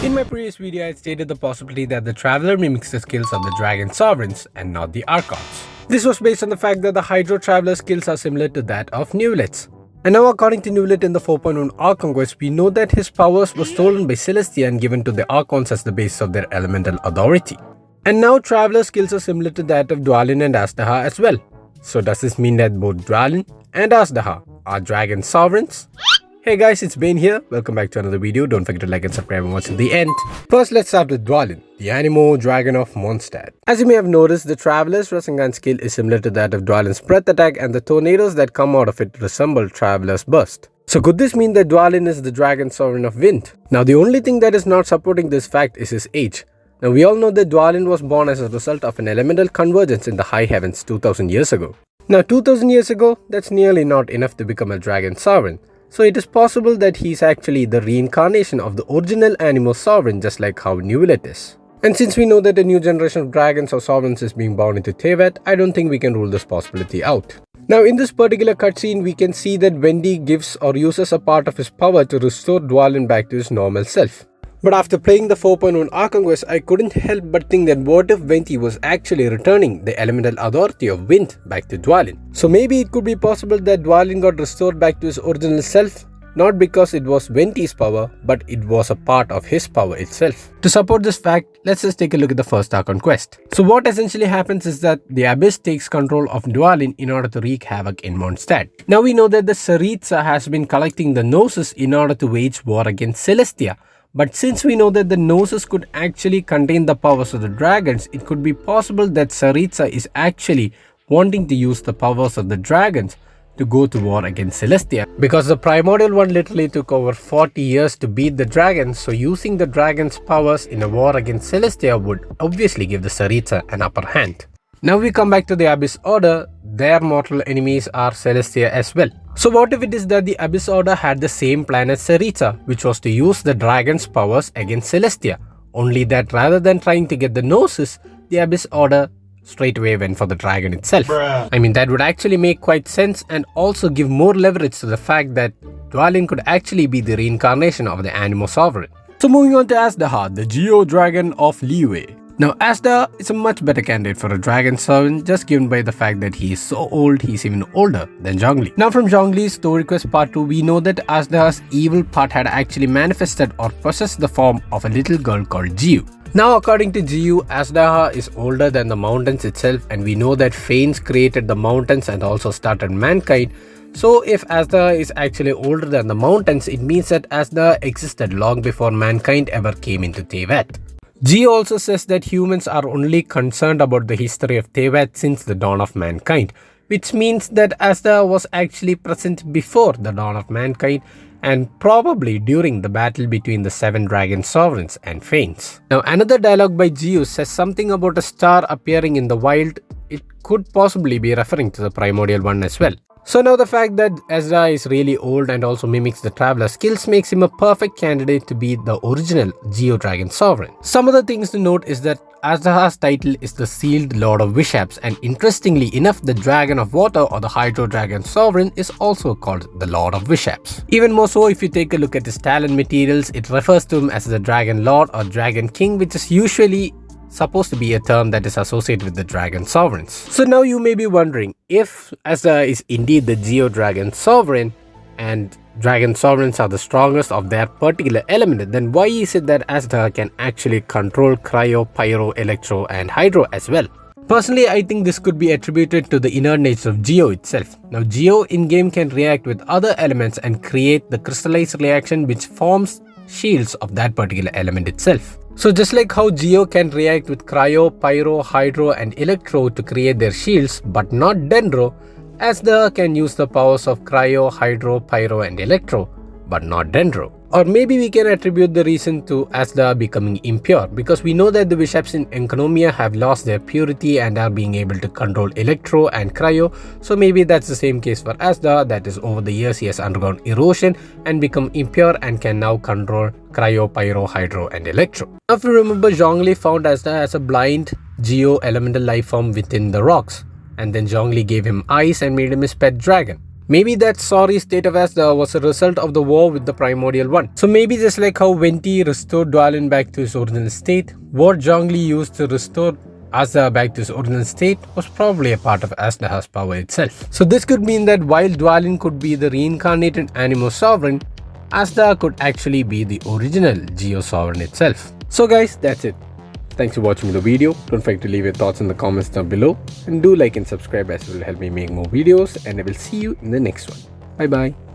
In my previous video, I stated the possibility that the Traveler mimics the skills of the Dragon Sovereigns and not the Archons. This was based on the fact that the Hydro Traveler skills are similar to that of Newlet's. And now according to Newlet in the 4.1 Archon quest, we know that his powers were stolen by Celestia and given to the Archons as the base of their elemental authority. And now Traveler skills are similar to that of Dvalin and Azdaha as well. So does this mean that both Dvalin and Azdaha are Dragon Sovereigns? Hey guys, it's Bane here. Welcome back to another video. Don't forget to like and subscribe and watch till the end. First, let's start with Dvalin, the Anemo Dragon of Mondstadt. As you may have noticed, the Traveler's Rasengan skill is similar to that of Dvalin's Breath Attack, and the tornadoes that come out of it resemble Traveler's Burst. So could this mean that Dvalin is the Dragon Sovereign of Wind? Now the only thing that is not supporting this fact is his age. Now we all know that Dvalin was born as a result of an elemental convergence in the high heavens 2000 years ago. Now 2000 years ago, that's nearly not enough to become a Dragon Sovereign. So it is possible that he's actually the reincarnation of the original Anemo Sovereign, just like how Newlet is. And since we know that a new generation of dragons or sovereigns is being born into Teyvat, I don't think we can rule this possibility out. Now in this particular cutscene, we can see that Wendy gives or uses a part of his power to restore Dvalin back to his normal self. But after playing the 4.1 Archon quest, I couldn't help but think that what if Venti was actually returning the elemental authority of wind back to Dvalin? So maybe it could be possible that Dvalin got restored back to his original self, not because it was Venti's power, but it was a part of his power itself. To support this fact, let's just take a look at the first Archon quest. So what essentially happens is that the Abyss takes control of Dvalin in order to wreak havoc in Mondstadt. Now we know that the Tsaritsa has been collecting the Gnosis in order to wage war against Celestia. But since we know that the Gnosis could actually contain the powers of the dragons, it could be possible that Tsaritsa is actually wanting to use the powers of the dragons to go to war against Celestia. Because the Primordial one literally took over 40 years to beat the dragons, so using the dragons' powers in a war against Celestia would obviously give the Tsaritsa an upper hand. Now we come back to the Abyss Order. Their mortal enemies are Celestia as well. So what if it is that the Abyss Order had the same plan as Tsaritsa, which was to use the dragon's powers against Celestia, only that rather than trying to get the Gnosis, the Abyss Order straight away went for the dragon itself. Bruh. I mean, that would actually make quite sense and also give more leverage to the fact that Dvalin could actually be the reincarnation of the Anemo Sovereign. So moving on to Azdaha, the Geo Dragon of Liyue. Now Azdaha is a much better candidate for a Dragon Sovereign, just given by the fact that he is so old, he's even older than Zhongli. Now from Zhongli's Story Quest Part 2, we know that Azdaha's evil part had actually manifested or possessed the form of a little girl called Jiu. Now according to Jiu, Azdaha is older than the mountains itself, and we know that Fanes created the mountains and also started mankind. So if Azdaha is actually older than the mountains, it means that Azdaha existed long before mankind ever came into Teyvat. G also says that humans are only concerned about the history of Teyvat since the dawn of mankind, which means that Azdaha was actually present before the dawn of mankind and probably during the battle between the 7 Dragon Sovereigns and Fanes. Now another dialogue by Geo says something about a star appearing in the wild. It could possibly be referring to the Primordial one as well. So now the fact that Azdaha is really old and also mimics the Traveler skills makes him a perfect candidate to be the original Geo Dragon Sovereign. Some other things to note is that Azdaha's title is the Sealed Lord of Wishaps, and interestingly enough, the Dragon of Water or the Hydro Dragon Sovereign is also called the Lord of Wishaps. Even more so, if you take a look at his talent materials, it refers to him as the Dragon Lord or Dragon King, which is usually supposed to be a term that is associated with the Dragon Sovereigns. So now you may be wondering, if Azdaha is indeed the Geo Dragon Sovereign and Dragon Sovereigns are the strongest of their particular element, then why is it that Azdaha can actually control Cryo, Pyro, Electro and Hydro as well? Personally, I think this could be attributed to the inner nature of Geo itself. Now Geo in-game can react with other elements and create the crystallized reaction which forms shields of that particular element itself. So just like how Geo can react with Cryo, Pyro, Hydro and Electro to create their shields but not Dendro, Azdaha can use the powers of Cryo, Hydro, Pyro and Electro but not Dendro. Or maybe we can attribute the reason to Azdaha becoming impure, because we know that the Wishaps in Enconomia have lost their purity and are being able to control Electro and Cryo. So maybe that's the same case for Azdaha, that is over the years he has undergone erosion and become impure and can now control Cryo, Pyro, Hydro and Electro. Now if you remember, Zhongli found Azdaha as a blind Geo elemental life form within the rocks, and then Zhongli gave him eyes and made him his pet dragon. Maybe that sorry state of Azdaha was a result of the war with the primordial one. So maybe just like how Venti restored Dvalin back to his original state, what Zhongli used to restore Azdaha back to his original state was probably a part of Azdaha's power itself. So this could mean that while Dvalin could be the reincarnated Anemo Sovereign, Azdaha could actually be the original Geo Sovereign itself. So guys, that's it. Thanks for watching the video. Don't forget to leave your thoughts in the comments down below, and do like and subscribe as it will help me make more videos, and I will see you in the next one. Bye bye.